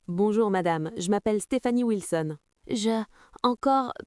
Bonjour madame, je m'appelle Stéphanie Wilson.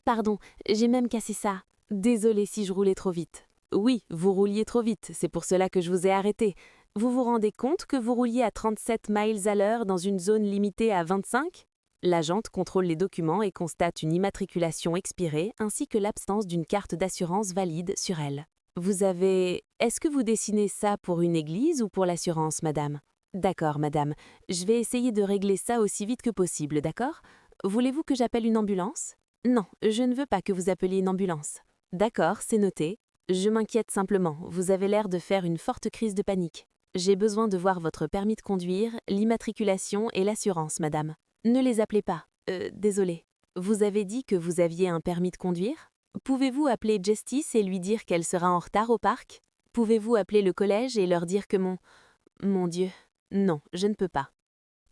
Pardon, j'ai même cassé ça. Désolée si je roulais trop vite. Oui, vous rouliez trop vite, c'est pour cela que je vous ai arrêté. Vous vous rendez compte que vous rouliez à 37 miles à l'heure dans une zone limitée à 25 ? L'agente contrôle les documents et constate une immatriculation expirée ainsi que l'absence d'une carte d'assurance valide sur elle. Est-ce que vous dessinez ça pour une église ou pour l'assurance, madame ? D'accord, madame. Je vais essayer de régler ça aussi vite que possible, d'accord ? Voulez-vous que j'appelle une ambulance ? Non, je ne veux pas que vous appeliez une ambulance. D'accord, c'est noté. Je m'inquiète simplement, vous avez l'air de faire une forte crise de panique. J'ai besoin de voir votre permis de conduire, l'immatriculation et l'assurance, madame. Ne les appelez pas. Désolé. Vous avez dit que vous aviez un permis de conduire ? Pouvez-vous appeler Justice et lui dire qu'elle sera en retard au parc ? Pouvez-vous appeler le collège et leur dire que Mon Dieu. Non, je ne peux pas.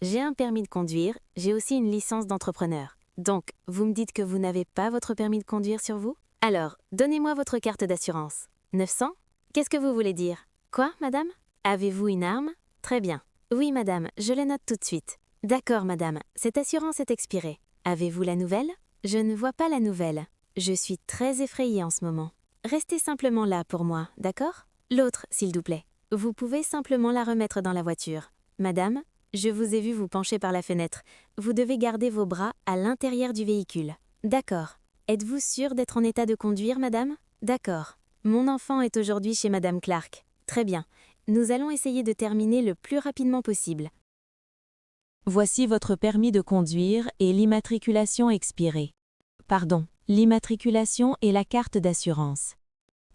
J'ai un permis de conduire, j'ai aussi une licence d'entrepreneur. Donc, vous me dites que vous n'avez pas votre permis de conduire sur vous ? Alors, donnez-moi votre carte d'assurance. 900 ? Qu'est-ce que vous voulez dire ? Quoi, madame ? Avez-vous une arme ? Très bien. Oui, madame, je le note tout de suite. D'accord, madame, cette assurance est expirée. Avez-vous la nouvelle ? Je ne vois pas la nouvelle. Je suis très effrayée en ce moment. Restez simplement là pour moi, d'accord ? L'autre, s'il vous plaît. Vous pouvez simplement la remettre dans la voiture. Madame, je vous ai vu vous pencher par la fenêtre. Vous devez garder vos bras à l'intérieur du véhicule. D'accord. Êtes-vous sûre d'être en état de conduire, madame ? D'accord. Mon enfant est aujourd'hui chez madame Clark. Très bien. Nous allons essayer de terminer le plus rapidement possible. Voici votre permis de conduire et l'immatriculation expirée. Pardon, l'immatriculation et la carte d'assurance.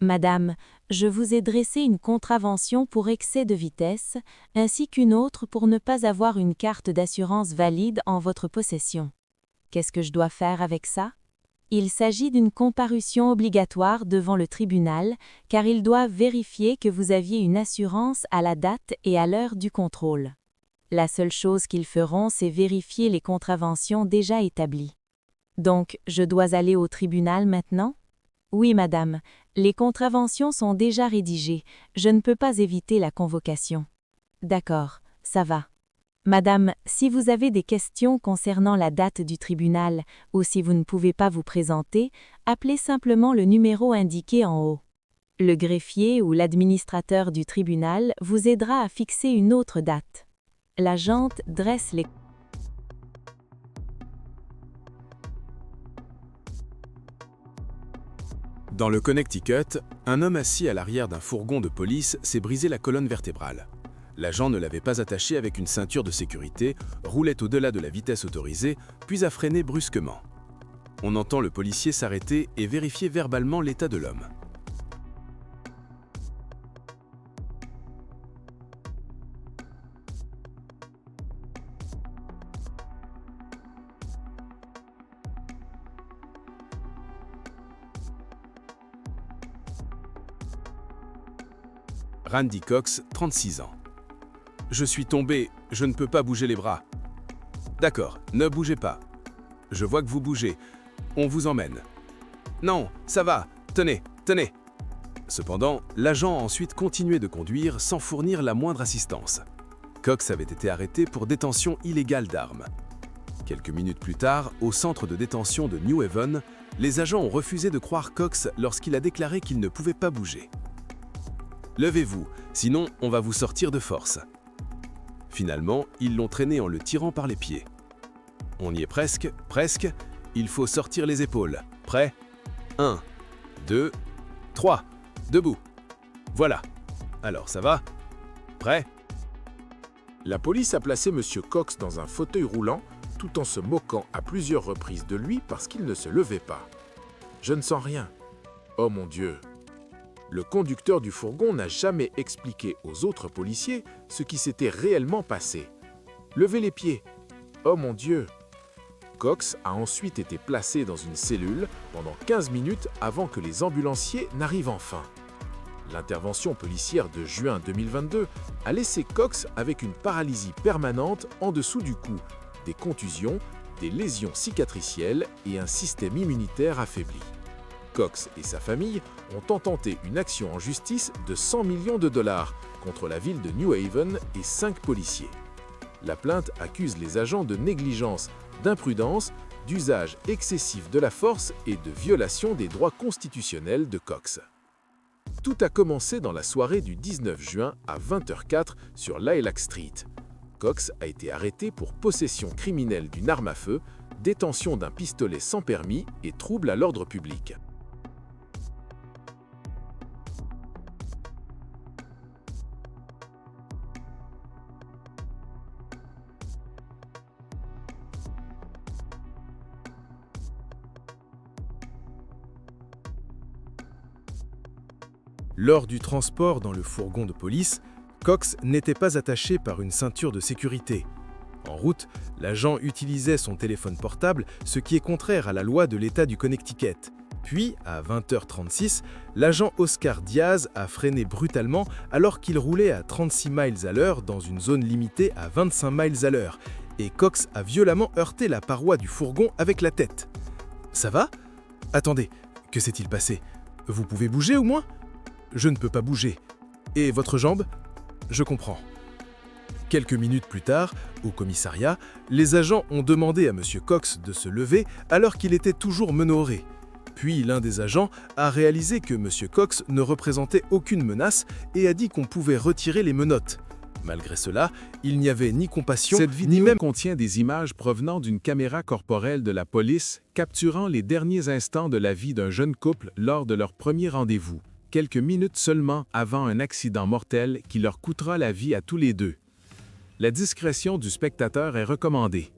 Madame, je vous ai dressé une contravention pour excès de vitesse, ainsi qu'une autre pour ne pas avoir une carte d'assurance valide en votre possession. Qu'est-ce que je dois faire avec ça ? Il s'agit d'une comparution obligatoire devant le tribunal, car ils doivent vérifier que vous aviez une assurance à la date et à l'heure du contrôle. La seule chose qu'ils feront, c'est vérifier les contraventions déjà établies. Donc, je dois aller au tribunal maintenant ? Oui, madame, les contraventions sont déjà rédigées. Je ne peux pas éviter la convocation. D'accord, ça va. Madame, si vous avez des questions concernant la date du tribunal ou si vous ne pouvez pas vous présenter, appelez simplement le numéro indiqué en haut. Le greffier ou l'administrateur du tribunal vous aidera à fixer une autre date. L'agente dresse les... Dans le Connecticut, un homme assis à l'arrière d'un fourgon de police s'est brisé la colonne vertébrale. L'agent ne l'avait pas attaché avec une ceinture de sécurité, roulait au-delà de la vitesse autorisée, puis a freiné brusquement. On entend le policier s'arrêter et vérifier verbalement l'état de l'homme. Randy Cox, 36 ans. Je suis tombé, je ne peux pas bouger les bras. D'accord, ne bougez pas. Je vois que vous bougez. On vous emmène. Non, ça va, tenez, tenez. Cependant, l'agent a ensuite continué de conduire sans fournir la moindre assistance. Cox avait été arrêté pour détention illégale d'armes. Quelques minutes plus tard, au centre de détention de New Haven, les agents ont refusé de croire Cox lorsqu'il a déclaré qu'il ne pouvait pas bouger. Levez-vous, sinon on va vous sortir de force. Finalement, ils l'ont traîné en le tirant par les pieds. On y est presque, presque. Il faut sortir les épaules. Prêt ? 1, 2, 3. Debout. Voilà. Alors, ça va ? Prêt ? La police a placé M. Cox dans un fauteuil roulant tout en se moquant à plusieurs reprises de lui parce qu'il ne se levait pas. Je ne sens rien. Oh mon Dieu ! Le conducteur du fourgon n'a jamais expliqué aux autres policiers ce qui s'était réellement passé. Levez les pieds. Oh mon Dieu ! Cox a ensuite été placé dans une cellule pendant 15 minutes avant que les ambulanciers n'arrivent enfin. L'intervention policière de juin 2022 a laissé Cox avec une paralysie permanente en dessous du cou, des contusions, des lésions cicatricielles et un système immunitaire affaibli. Cox et sa famille ont intenté une action en justice de 100 millions de dollars contre la ville de New Haven et 5 policiers. La plainte accuse les agents de négligence, d'imprudence, d'usage excessif de la force et de violation des droits constitutionnels de Cox. Tout a commencé dans la soirée du 19 juin à 20h04 sur Lilac Street. Cox a été arrêté pour possession criminelle d'une arme à feu, détention d'un pistolet sans permis et trouble à l'ordre public. Lors du transport dans le fourgon de police, Cox n'était pas attaché par une ceinture de sécurité. En route, l'agent utilisait son téléphone portable, ce qui est contraire à la loi de l'État du Connecticut. Puis, à 20h36, l'agent Oscar Diaz a freiné brutalement alors qu'il roulait à 36 miles à l'heure dans une zone limitée à 25 miles à l'heure, et Cox a violemment heurté la paroi du fourgon avec la tête. « Ça va ? Attendez, que s'est-il passé ? Vous pouvez bouger au moins ? Je ne peux pas bouger. Et votre jambe ? Je comprends. » Quelques minutes plus tard, au commissariat, les agents ont demandé à M. Cox de se lever alors qu'il était toujours menoré. Puis l'un des agents a réalisé que M. Cox ne représentait aucune menace et a dit qu'on pouvait retirer les menottes. Malgré cela, il n'y avait ni compassion, Cette ni vidéo même... contient des images provenant d'une caméra corporelle de la police capturant les derniers instants de la vie d'un jeune couple lors de leur premier rendez-vous, quelques minutes seulement avant un accident mortel qui leur coûtera la vie à tous les deux. La discrétion du spectateur est recommandée.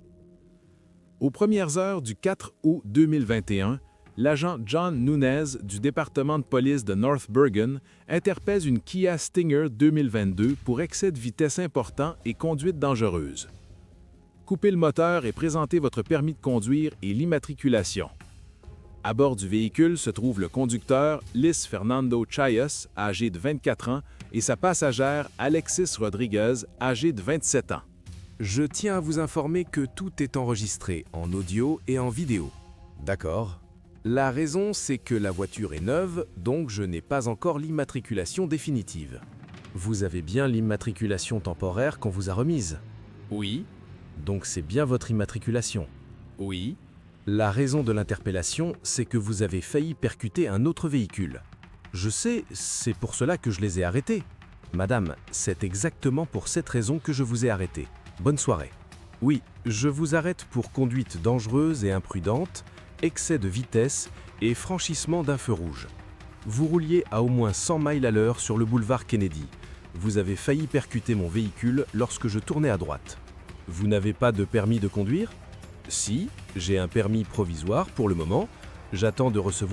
Aux premières heures du 4 août 2021, l'agent John Nunez du département de police de North Bergen interpelle une Kia Stinger 2022 pour excès de vitesse important et conduite dangereuse. Coupez le moteur et présentez votre permis de conduire et l'immatriculation. À bord du véhicule se trouve le conducteur Liz Fernando Chayas, âgé de 24 ans, et sa passagère Alexis Rodriguez, âgée de 27 ans. Je tiens à vous informer que tout est enregistré en audio et en vidéo. D'accord. La raison, c'est que la voiture est neuve, donc je n'ai pas encore l'immatriculation définitive. Vous avez bien l'immatriculation temporaire qu'on vous a remise? Oui. Donc c'est bien votre immatriculation? Oui. La raison de l'interpellation, c'est que vous avez failli percuter un autre véhicule. Je sais, c'est pour cela que je les ai arrêtés. Madame, c'est exactement pour cette raison que je vous ai arrêté. Bonne soirée. Oui, je vous arrête pour conduite dangereuse et imprudente, excès de vitesse et franchissement d'un feu rouge. Vous rouliez à au moins 100 miles à l'heure sur le boulevard Kennedy. Vous avez failli percuter mon véhicule lorsque je tournais à droite. Vous n'avez pas de permis de conduire ? Si, j'ai un permis provisoire pour le moment. J'attends de recevoir